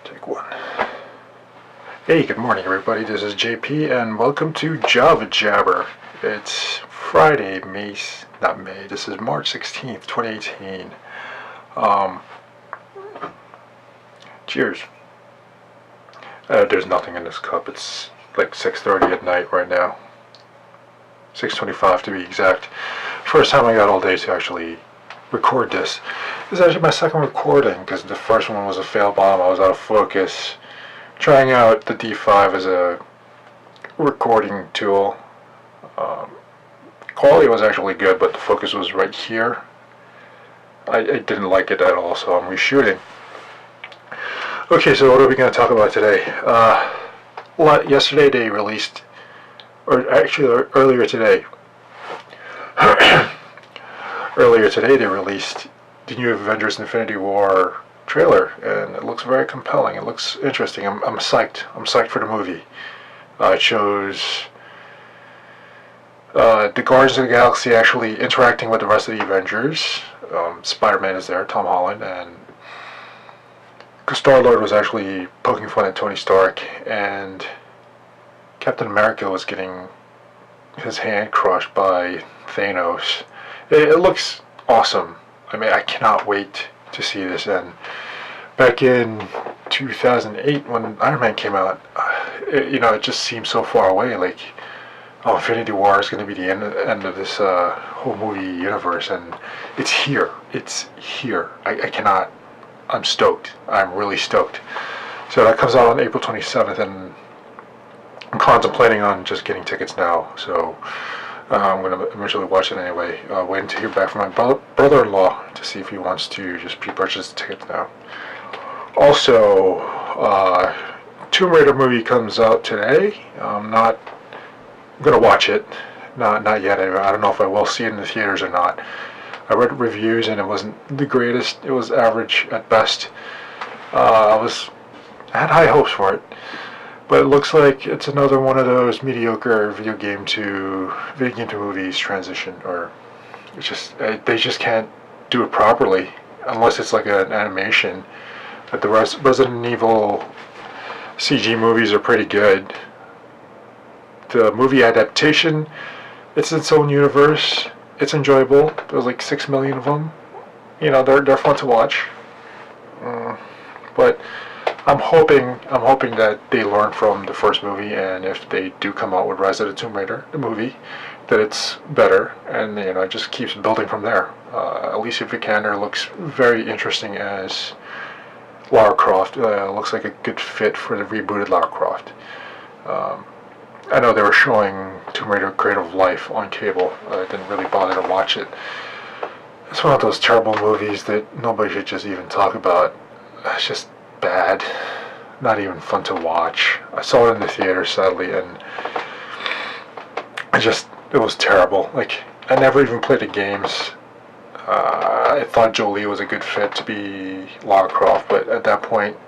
Take one. Hey, good morning, everybody. This is JP, and welcome to Java Jabber. It's Friday, this is March 16th, 2018. Cheers. There's nothing in this cup. It's like 6:30 at night right now. 6:25 to be exact. First time I got all day to actually record this. This is actually my second recording because the first one was a fail bomb. I was out of focus. Trying out the D5 as a recording tool. Quality was actually good, but the focus was right here. I didn't like it at all, so I'm reshooting. Okay, so what are we going to talk about today? Yesterday they released, or actually earlier today, they released the new Avengers Infinity War trailer, and it looks very compelling. It looks interesting. I'm psyched. I'm psyched for the movie. It shows the Guardians of the Galaxy actually interacting with the rest of the Avengers. Spider-Man is there, Tom Holland, and Star-Lord was actually poking fun at Tony Stark, and Captain America was getting his hand crushed by Thanos. It looks awesome. I mean, I cannot wait to see this. And back in 2008, when Iron Man came out, it just seemed so far away. Like, oh, Infinity War is going to be the end of this whole movie universe, and it's here. It's here. I cannot. I'm stoked. I'm really stoked. So that comes out on April 27th, and I'm contemplating on just getting tickets now. So I'm going to eventually watch it anyway. Waiting to hear back from my brother-in-law to see if he wants to just pre-purchase the tickets now. Also, Tomb Raider movie comes out today. I'm not going to watch it. Not yet. I don't know if I will see it in the theaters or not. I read reviews and it wasn't the greatest. It was average at best. I had high hopes for it, but it looks like it's another one of those mediocre video game to movies transition, or it's just they just can't do it properly unless it's like an animation. But the Resident Evil CG movies are pretty good. The movie adaptation, it's its own universe. It's enjoyable. There's like 6 million of them. They're fun to watch. But I'm hoping that they learn from the first movie, and if they do come out with Rise of the Tomb Raider, the movie, that it's better, and it just keeps building from there. Alicia Vikander looks very interesting as Lara Croft. Looks like a good fit for the rebooted Lara Croft. I know they were showing Tomb Raider Creative Life on cable. I didn't really bother to watch it. It's one of those terrible movies that nobody should just even talk about. It's just bad. Not even fun to watch. I saw it in the theater, sadly, and it was terrible. Like, I never even played the games. I thought Jolie was a good fit to be Lara Croft, but at that point,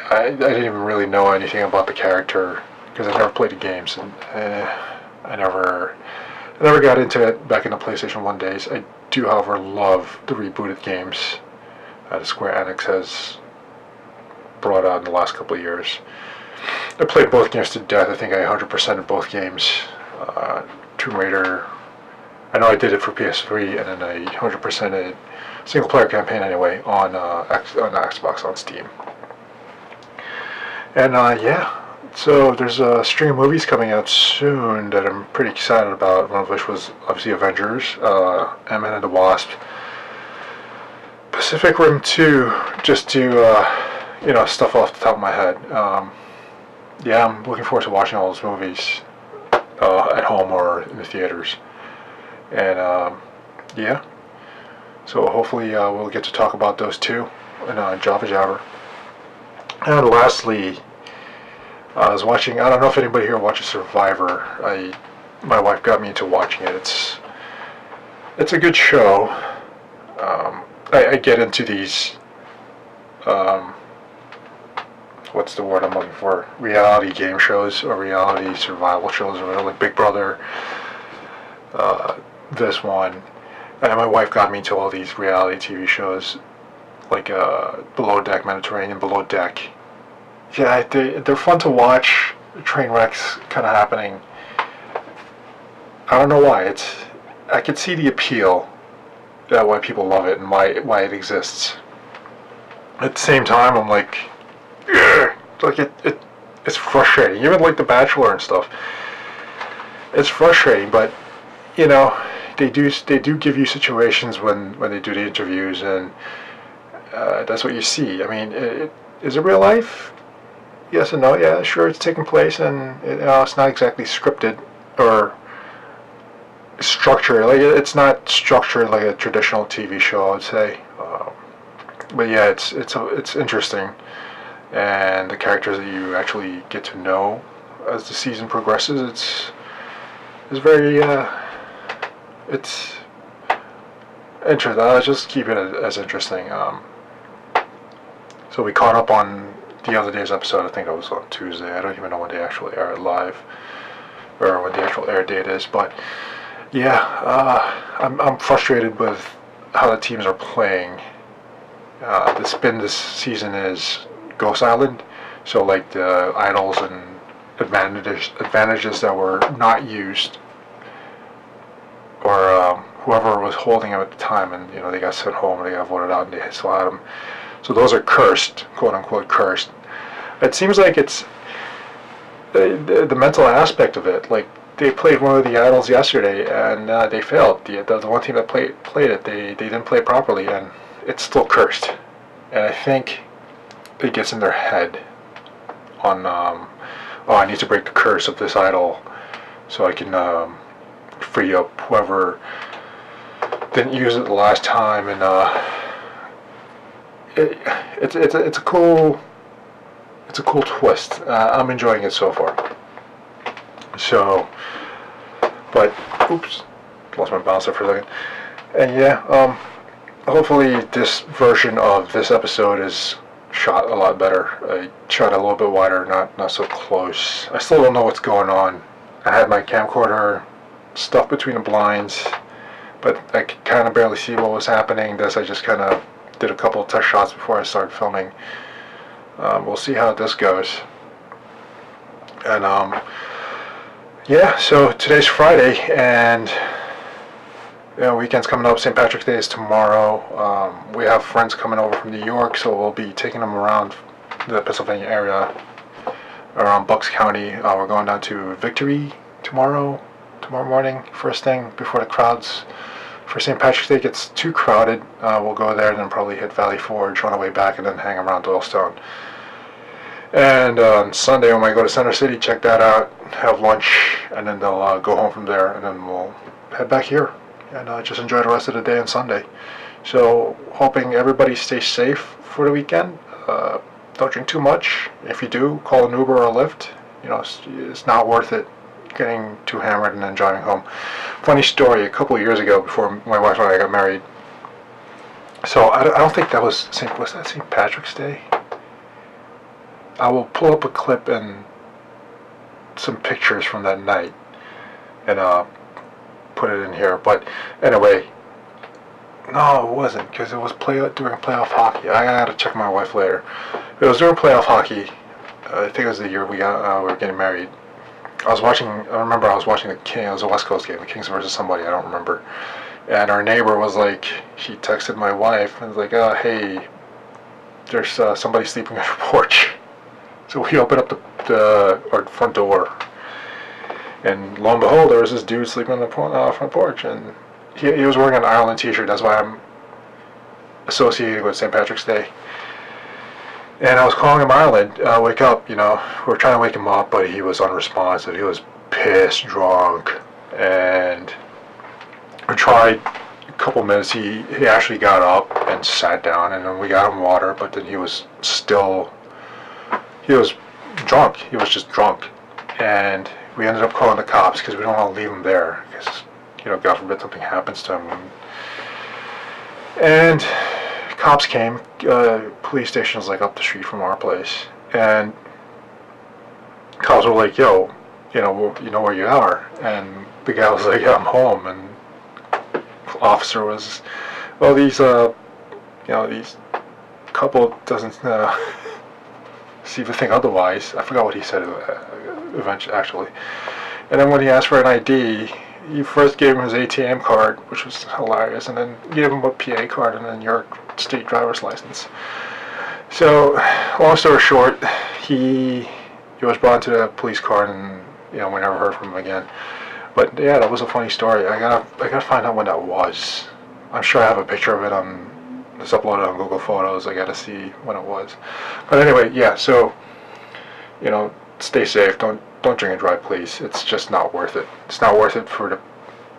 I didn't even really know anything about the character, because I never played the games, and I never got into it back in the PlayStation 1 days. I do, however, love the rebooted games that Square Enix has brought out in the last couple of years. I played both games to death. I think I 100% of both games. Tomb Raider, I know I did it for PS3, and then I 100%ed single-player campaign anyway on Xbox on Steam. And yeah. So there's a string of movies coming out soon that I'm pretty excited about. One of which was obviously Avengers, Ant-Man and the Wasp, Pacific Rim 2, just to stuff off the top of my head. Yeah, I'm looking forward to watching all those movies at home or in the theaters. And yeah, so hopefully we'll get to talk about those too in Java Jabber. And lastly, I was watching, I don't know if anybody here watches Survivor. My wife got me into watching it. It's a good show. I get into these, what's the word I'm looking for? Reality game shows, or reality survival shows, or like Big Brother, this one. And my wife got me into all these reality TV shows. like Below Deck, Mediterranean, Below Deck. Yeah, they're fun to watch. Train wrecks kind of happening. I don't know why. I could see the appeal, why people love it and why it exists. At the same time, I'm like, yeah, like it's frustrating. Even like The Bachelor and stuff, it's frustrating. But you know, they do give you situations when they do the interviews, and that's what you see. I mean, is it real life? Yes and no. Yeah, sure, it's taking place, and it's not exactly scripted or structured. Like it's not structured like a traditional TV show, I would say. But yeah, it's interesting, and the characters that you actually get to know as the season progresses, it's very it's interesting. I'll just keep it as interesting. So we caught up on the other day's episode. I think it was on Tuesday. I don't even know when they actually air it live, or when the actual air date is. But yeah, I'm frustrated with how the teams are playing. The spin this season is Ghost Island, so like the idols and advantages that were not used, or whoever was holding them at the time, and they got sent home, and they got voted out, and they still had them. So those are cursed, quote unquote cursed. It seems like it's the mental aspect of it. Like they played one of the idols yesterday, and they failed. The one team that played it, they didn't play properly, and it's still cursed. And I think it gets in their head on, oh, I need to break the curse of this idol so I can free up whoever didn't use it the last time. And it's a cool twist. I'm enjoying it so far. So, but oops, lost my balance there for a second. And yeah, hopefully this version of this episode is shot a lot better. I shot a little bit wider, not so close. I still don't know what's going on. I had my camcorder stuffed between the blinds, but I could kind of barely see what was happening. I just kind of did a couple of test shots before I started filming. We'll see how this goes. And yeah, so today's Friday, and weekend's coming up. St. Patrick's Day is tomorrow. We have friends coming over from New York, so we'll be taking them around the Pennsylvania area, around Bucks County. We're going down to Victory tomorrow morning, first thing, before the crowds for St. Patrick's Day gets too crowded. We'll go there and then probably hit Valley Forge on our way back, and then hang around Doylestown. And on Sunday, we might go to Center City, check that out, have lunch, and then they'll go home from there, and then we'll head back here and just enjoy the rest of the day on Sunday. So, hoping everybody stays safe for the weekend. Don't drink too much. If you do, call an Uber or a Lyft. It's not worth it getting too hammered and then driving home. Funny story, a couple of years ago, before my wife and I got married. So I don't think that was St. Patrick's Day? I will pull up a clip and some pictures from that night and put it in here. But anyway, no, it wasn't, because it was during playoff hockey. I gotta check my wife later. It was during playoff hockey. I think it was the year we were getting married. I remember I was watching the King. It was a West Coast game, the Kings versus somebody, I don't remember. And our neighbor was like, she texted my wife and was like, hey, there's somebody sleeping on your porch. So we opened up our front door, and lo and behold, there was this dude sleeping on the front porch, and he was wearing an Ireland t-shirt. That's why I'm associated with St. Patrick's Day. And I was calling him Ireland, wake up, we were trying to wake him up, but he was unresponsive. He was pissed drunk, and we tried a couple minutes. He actually got up and sat down, and then we got him water, but then he was drunk. He was just drunk, and we ended up calling the cops because we don't want to leave him there, because God forbid something happens to him. And cops came. Police station is like up the street from our place, and cops were like, "Yo, you know where you are?" And the guy was like, "Yeah, I'm home." And the officer was, "Well, these couple doesn't seem to think otherwise. I forgot what he said eventually, actually. And then when he asked for an ID, you first gave him his ATM card, which was hilarious, and then gave him a PA card and then your state driver's license. So, long story short, he was brought into the police car, and we never heard from him again. But yeah, that was a funny story. I gotta find out when that was. I'm sure I have a picture of it. It's uploaded on Google Photos. I gotta see when it was. But anyway, yeah. So, stay safe. Don't drink and drive, please. It's just not worth it. It's not worth it for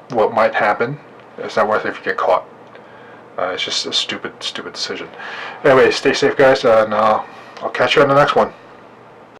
what might happen. It's not worth it if you get caught. It's just a stupid decision. Anyway, stay safe, guys, and I'll catch you on the next one.